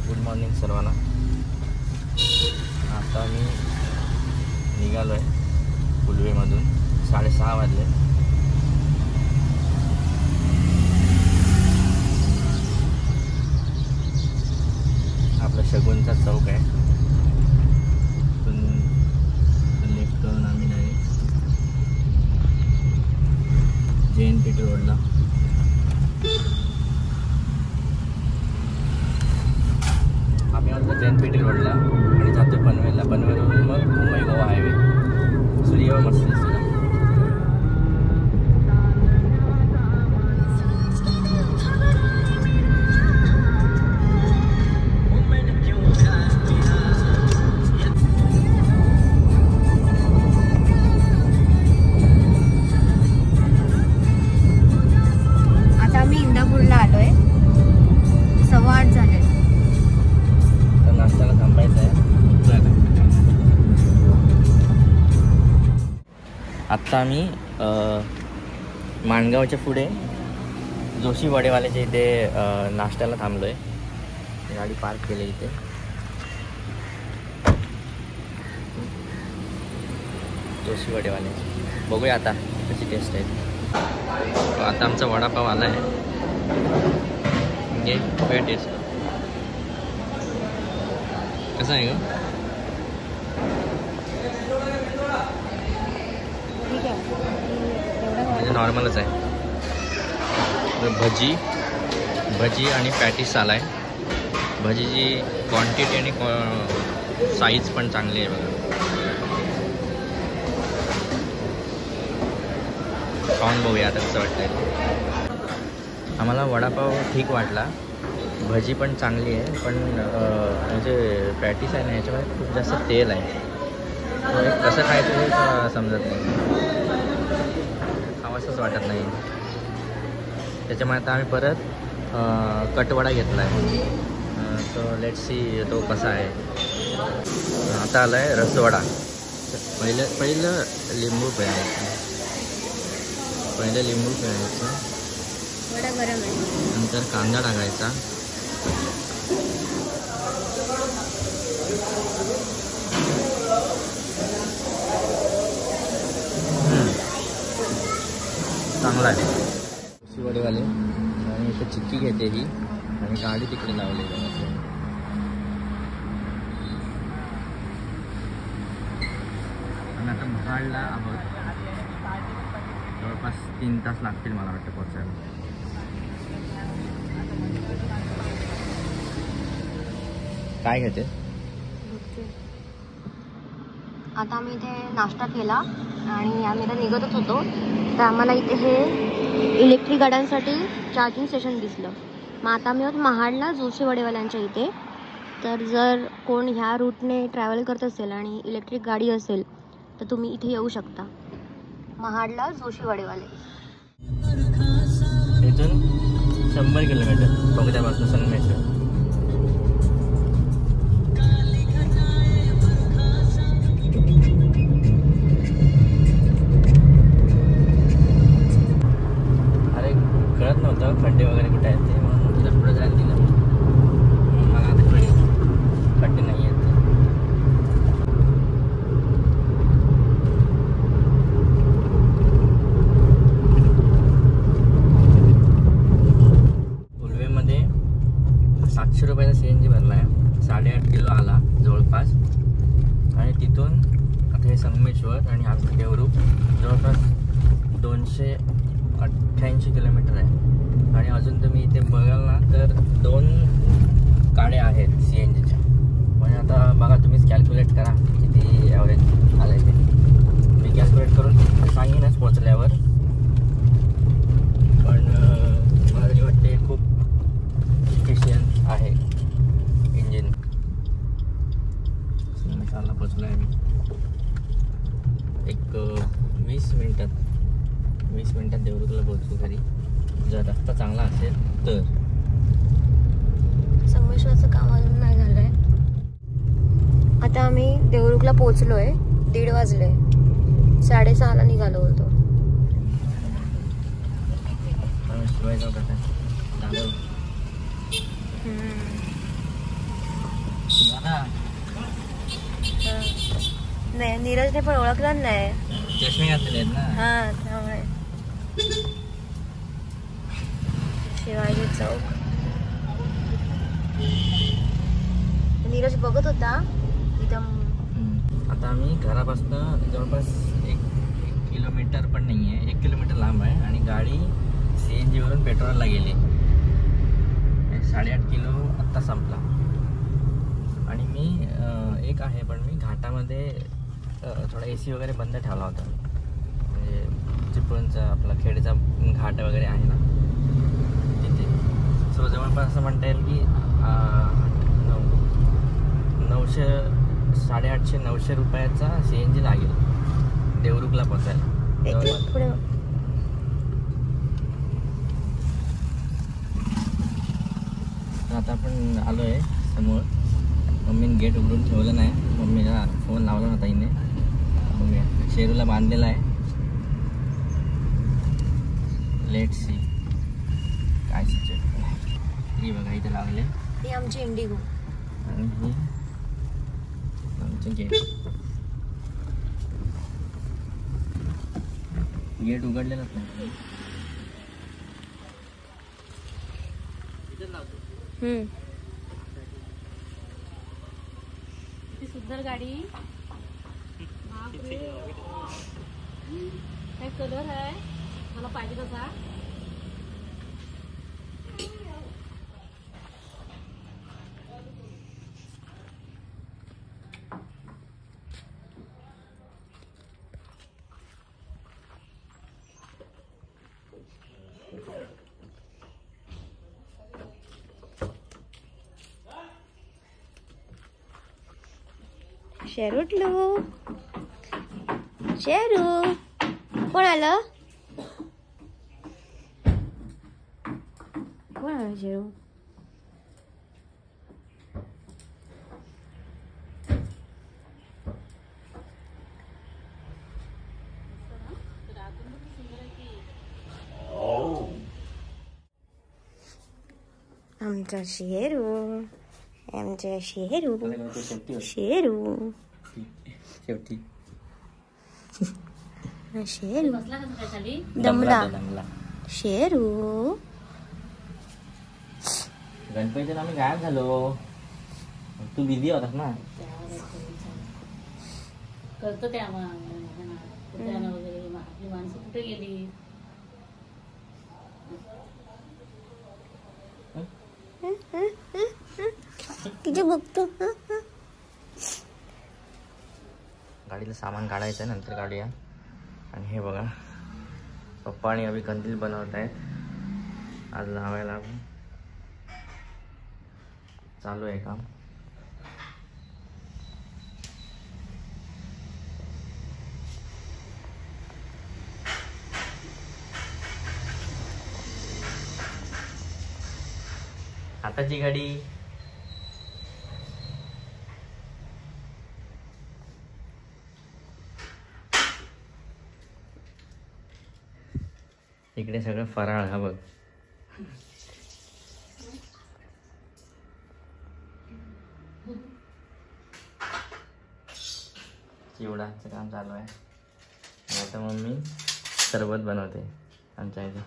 Good morning सर्वांना. आता मी निघालो आहे फुलवेमधून. 6:30 वाजले. आपला शगुनचा चौक आहे. लेफ्ट करून आम्ही डायरेक्ट JNPT रोडला. आम्ही आलो JNPT रोडला आणि जातो पनवेलला. पनवेलवरून मग मुंबई गोवा हायवे. सूर्य मस्त दिसतो. आता मी इंदापूरला आलोय. 8:15 झाले. नाश्त्याला थांबायचं आहे. आत्ता आम्ही माणगावच्या पुढे जोशी वडेवाल्याच्या इथे नाश्त्याला थांबलो आहे. गाडी पार्क केली इथे. जोशी वडेवाले बघूया आता कशी टेस्ट आहे. आता आमचा वडापाव आला आहे. घे टेस्ट कसं आहे ग? म्हणजे नॉर्मलच आहे. भजी आणि पॅटीस आला आहे. भजीची क्वांटिटी आणि साईज पण चांगली आहे बघा. खाऊन बघूया आता कसं वाटतंय. आम्हाला वडापाव ठीक वाटला. भजी पण चांगली आहे. पण म्हणजे पॅटीस आहे ना याच्यामध्ये खूप जास्त तेल आहे. कसं खायचं हे समजत नाही. खावंसंच वाटत नाही. त्याच्यामुळे आता आम्ही परत कटवडा घेतला आहे. सो लेट्स सी तो कसा आहे. आता आला आहे रसवडा. पहिलं लिंबू पिळायचं. वडा गरम आहे. नंतर कांदा टाकायचा. चांगला आहे. वडेवाले आणि इथे चिक्की घेते ही आणि गाडी तिकडे लावलेली आहे. आणि आता महाडला आहोत. जवळपास 3 तास लागतील मला वाटतं पोहोचायला. काय घेते? आता आम्ही इथे नाश्ता केला आणि आम्ही आता निघतच होतो. तर आम्हाला इथे हे इलेक्ट्रिक गाड्यांसाठी चार्जिंग स्टेशन दिसलं. मग आता आम्ही आहोत महाडला जोशी वडेवाल्यांच्या इथे. तर जर कोण ह्या रूटने ट्रॅव्हल करत असेल आणि इलेक्ट्रिक गाडी असेल तर तुम्ही इथे येऊ शकता. महाडला जोशी वडेवाले. इथून 100 किलोमीटर बघण्यापासून संगमेश्वर. अरे कळत नव्हतं खड्डे वगैरे कुठे आहेत ते, म्हणून तुझ्या पुढे जायला दिलं. मला आता खड्डे नाही आहेत. फुलवेमध्ये 700 रुपयाचा CNG भरला आहे. 8.5 किलो आला जवळपास. आणि तिथून आता हे संगमेश्वर आणि आमचं देवरूख जवळपास 288 किलोमीटर आहे. आणि अजून तुम्ही इथे बघाल ना तर 2 गाड्या आहेत CNGच्या. म्हणजे आता बघा तुम्हीच कॅल्क्युलेट करा किती ॲव्हरेज आलं आहे ते. मी कॅल्क्युलेट करून सांगेनच पोचल्यावर. पण मला तरी वाटते खूप इफिशियंट आहे इंजिन. संगमेश्वरला पोचलो आहे मी. एक 20 मिनिटात देवरूखला पोहोचू घरी, जर रस्ता चांगला असेल तर. संगमेश्वरचं काम अजून नाही झालं आहे. आता आम्ही देवरूखला पोहोचलो आहे. 1:30 वाजले. 6:30ला निघालो होतो. नाही नीरजने पण ओळखलं नाही. चष्मे घातलेले आहेत ना. हा त्यामुळे. शिवाजी चौक. नीरज बघत होता एकदम. आता आम्ही घरापासून जवळपास एक किलोमीटर पण नाही आहे, 1 किलोमीटर लांब आहे आणि गाडी CNG वरून पेट्रोलला गेली. 8.5 किलो आत्ता संपला. आणि मी एक आहे पण मी घाटामध्ये थोडा AC वगैरे बंद ठेवला होता. म्हणजे चिपळूणचा आपला खेडचा घाट वगैरे आहे ना तिथे. सो जवळपास असं म्हणता येईल की 850-900 रुपयाचा CNG लागेल देवरुखला पोचायला. आता आपण आलो आहे समोर. मम्मीने गेट उघडून ठेवलं नाही. मम्मीला फोन लावला नव्हता हिने. बघूया शेरूला बांधलेला आहे. लेट सी काय सिच्युएशन. ही बघा इथे लागले. ही आमची इंडिगो आणि ही आमचं गेट. गेट उघडलेलंच नाही. किती सुंदर गाडी. काय कलर आहे मला पाहिजे तसा. शेरू उठलो. शेरू कोण आलं. कोण आलं शेरू. आमचा शेरू. आमचा शेरू. शेरू शेवटी शेरू दमला. शेरू गणपतीला आम्ही गायब झालो. तू बिझी होतास ना. करतो त्या वगैरे. आपली माणसं कुठे गेली. किती बघतो. गाडीला सामान काढायचं आहे नंतर काढूया. आणि हे बघा पप्पा आणि अभि कंदील बनवत आहेत आज लावायला. चालू आहे काम. आताची गाडी इकडे सगळं फराळ. हा बघ चिवडाचं काम चालू आहे. आता मम्मी सरबत बनवते आमच्या इथे.